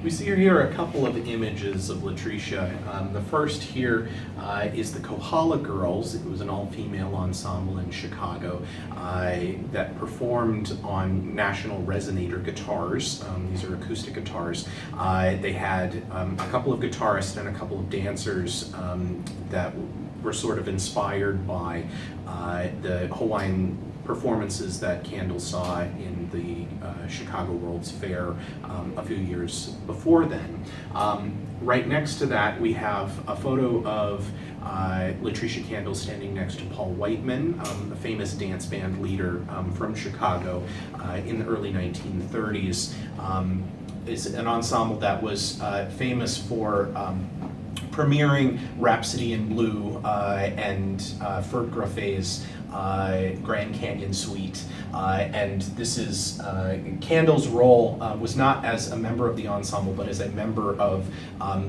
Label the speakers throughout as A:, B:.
A: We see here a couple of images of Letritia. The first here is the Kohala Girls. It was an all-female ensemble in Chicago that performed on National Resonator guitars. These are acoustic guitars. They had a couple of guitarists and a couple of dancers that were sort of inspired by the Hawaiian performances that Kandle saw in the Chicago World's Fair a few years before then. Right next to that, we have a photo of Letritia Kandle standing next to Paul Whiteman, a famous dance band leader from Chicago in the early 1930s. It's an ensemble that was famous for premiering Rhapsody in Blue and Ferd Graffet's Grand Canyon Suite, and this is Kandle's role was not as a member of the ensemble, but as a member of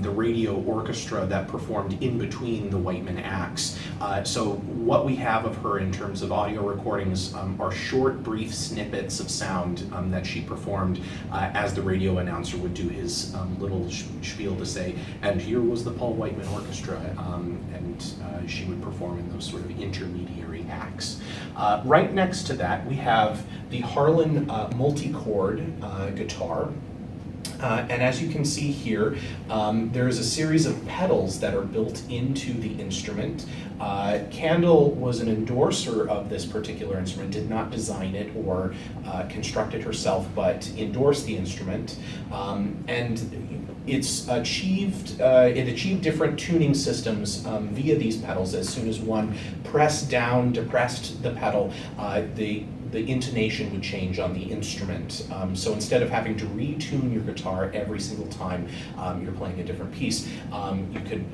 A: the radio orchestra that performed in between the Whiteman acts. So what we have of her in terms of audio recordings are short, brief snippets of sound that she performed as the radio announcer would do his little spiel to say, and here was the Paul Whiteman Orchestra, and she would perform in those sort of intermediary acts. Right next to that, we have the Harlan multi-chord guitar. And as you can see here, there is a series of pedals that are built into the instrument. Kandle was an endorser of this particular instrument, did not design it or construct it herself, but endorsed the instrument. And it achieved different tuning systems via these pedals. As soon as one pressed down, depressed the pedal, the intonation would change on the instrument. So instead of having to retune your guitar every single time you're playing a different piece, you could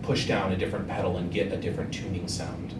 A: push down a different pedal and get a different tuning sound.